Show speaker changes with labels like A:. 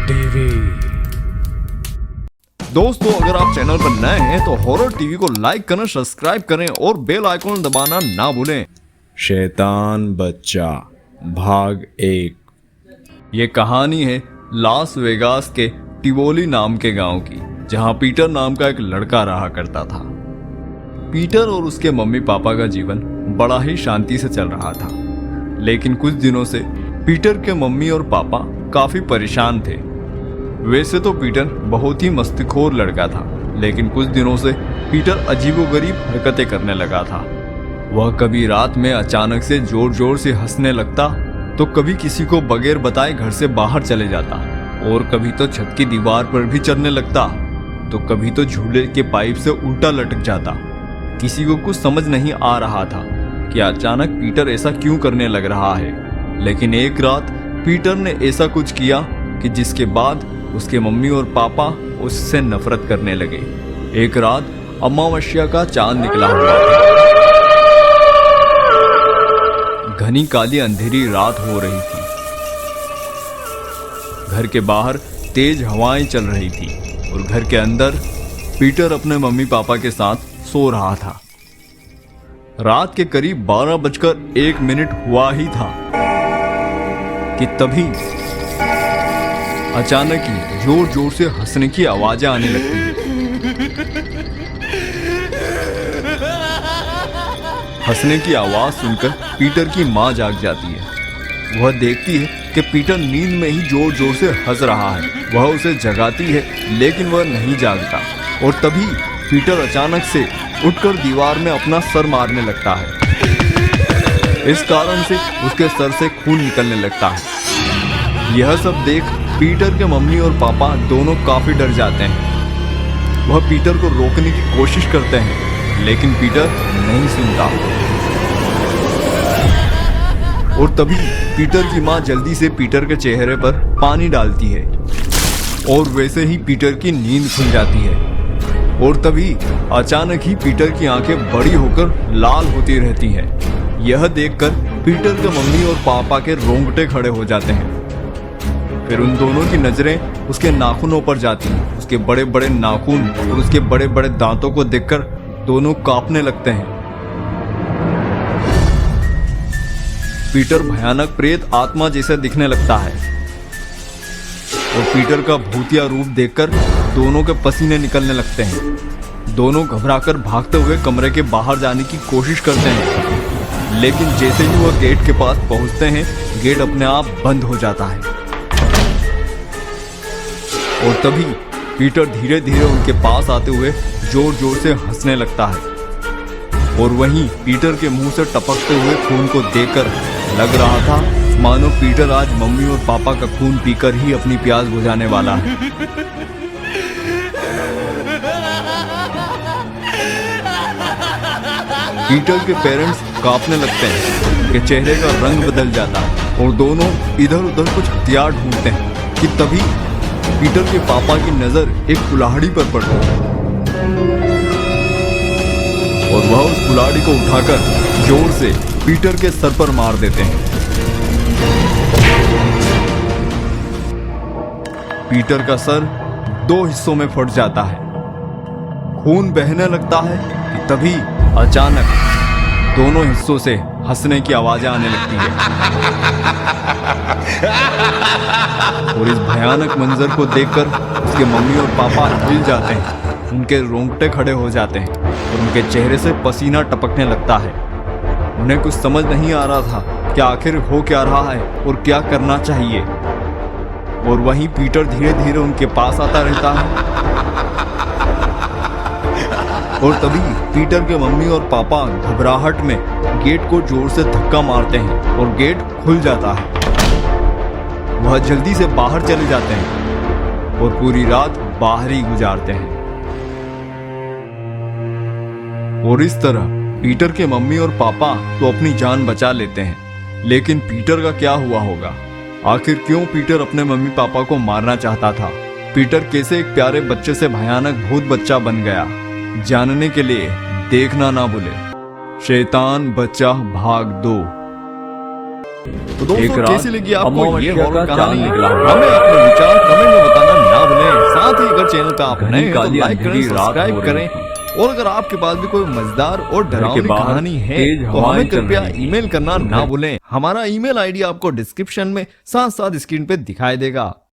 A: TV. दोस्तों, अगर आप चैनल पर नए हैं तो हॉरर टीवी को लाइक करें, सब्सक्राइब करें और बेल आइकन दबाना ना भूलें। शैतान बच्चा भाग 1। ये कहानी है लास वेगास के टिवोली नाम के गांव की, जहां पीटर नाम का एक लड़का रहा करता था। पीटर और उसके मम्मी पापा का जीवन बड़ा ही शांति से चल रहा था, लेकिन कुछ दिनों से पीटर के मम्मी और पापा काफी परेशान थे। वैसे तो पीटर बहुत ही मस्तीखोर लड़का था, लेकिन कुछ दिनों से पीटर अजीबोगरीब हरकतें करने लगा था। वह कभी रात में अचानक से जोर जोर से हंसने लगता, तो कभी किसी को बगैर बताए घर से बाहर चले जाता, और कभी तो छत की दीवार पर भी चढ़ने लगता, तो कभी तो झूले के पाइप से उल्टा लटक जाता। किसी को कुछ समझ नहीं आ रहा था कि अचानक पीटर ऐसा क्यों करने लग रहा है। लेकिन एक रात पीटर ने ऐसा कुछ किया कि जिसके बाद उसके मम्मी और पापा उससे नफरत करने लगे। एक रात अमावस्या का चांद निकला हुआ था। घनी काली अंधेरी रात हो रही थी। घर के बाहर तेज हवाएं चल रही थी और घर के अंदर पीटर अपने मम्मी पापा के साथ सो रहा था। रात के करीब 12:01 हुआ ही था कि तभी अचानक ही जोर जोर से हंसने की आवाजें आने लगती हैं। हंसने की आवाज सुनकर पीटर की मां जाग जाती है। वह देखती है कि पीटर नींद में ही जोर जोर से हंस रहा है। वह उसे जगाती है, लेकिन वह नहीं जागता, और तभी पीटर अचानक से उठकर दीवार में अपना सर मारने लगता है। इस कारण से उसके सर से खून निकलने लगता है। यह सब देख पीटर के मम्मी और पापा दोनों काफी डर जाते हैं। वह पीटर को रोकने की कोशिश करते हैं, लेकिन पीटर नहीं सुनता। और तभी पीटर की मां जल्दी से पीटर के चेहरे पर पानी डालती है, और वैसे ही पीटर की नींद खुल जाती है। और तभी अचानक ही पीटर की आंखें बड़ी होकर लाल होती रहती हैं। यह देखकर पीटर के मम्मी और पापा के रोंगटे खड़े हो जाते हैं। फिर उन दोनों की नजरें उसके नाखूनों पर जाती हैं। उसके बड़े बड़े नाखून और उसके बड़े बड़े दांतों को देखकर दोनों कांपने लगते हैं। पीटर भयानक प्रेत आत्मा जैसा दिखने लगता है, और पीटर का भूतिया रूप देखकर दोनों के पसीने निकलने लगते हैं। दोनों घबराकर भागते हुए कमरे के बाहर जाने की कोशिश करते हैं, लेकिन जैसे ही वह गेट के पास पहुंचते हैं, गेट अपने आप बंद हो जाता है। और तभी पीटर धीरे धीरे उनके पास आते हुए जोर जोर से हंसने लगता है, और वहीं पीटर के मुंह से टपकते हुए खून को देखकर लग रहा था मानो पीटर आज मम्मी और पापा का खून पीकर ही अपनी प्यास बुझाने वाला है। पीटर के पेरेंट्स कांपने लगते हैं कि चेहरे का रंग बदल जाता है, और दोनों इधर उधर कुछ हथियार ढूंढते हैं कि तभी पीटर के पापा की नजर एक कुल्हाड़ी पर पड़ती है, और वह उस कुल्हाड़ी को उठाकर जोर से पीटर के सर पर मार देते हैं। पीटर का सर 2 हिस्सों में फट जाता है। खून बहने लगता है कि तभी अचानक दोनों हिस्सों से हंसने की आवाजें आने लगती है, और इस भयानक मंजर को देखकर उसके मम्मी और पापा हिल जाते हैं। उनके रोंगटे खड़े हो जाते हैं और उनके चेहरे से पसीना टपकने लगता है। उन्हें कुछ समझ नहीं आ रहा था कि आखिर हो क्या रहा है और क्या करना चाहिए। और वहीं पीटर धीरे धीरे उनके पास आता रहता है, और तभी पीटर के मम्मी और पापा घबराहट में गेट को जोर से धक्का मारते हैं, और गेट खुल जाता है। वह जल्दी से बाहर चले जाते हैं और पूरी रात बाहर ही गुजारते हैं। और इस तरह पीटर के मम्मी और पापा तो अपनी जान बचा लेते हैं, लेकिन पीटर का क्या हुआ होगा? आखिर क्यों पीटर अपने मम्मी पापा को मारना चाहता था? पीटर कैसे एक प्यारे बच्चे से भयानक भूत बच्चा बन गया? जानने के लिए देखना ना भूले शैतान बच्चा भाग 2। तो दोस्तों
B: रात
A: कैसी लगी आपको ये
B: अमावस्या
A: हॉरर
B: का
A: कहानी?
B: चांद निकला।
A: हमें अपने विचार कमेंट में बताना ना भूलें। साथ ही अगर चैनल पे आप
B: घनी
A: नए हैं तो
B: काली
A: लाइक करें,
B: अंधेरी रात
A: सब्सक्राइब
B: हो रही
A: करें। और अगर आपके पास भी कोई मजेदार और डरावनी
B: बाहर
A: कहानी है
B: तेज
A: तो
B: हवाएं
A: हमें
B: चल
A: कृपया
B: रही थी।
A: ईमेल करना ना भूलें। हमारा ईमेल आईडी आपको डिस्क्रिप्शन में साथ साथ स्क्रीन पे दिखाई देगा।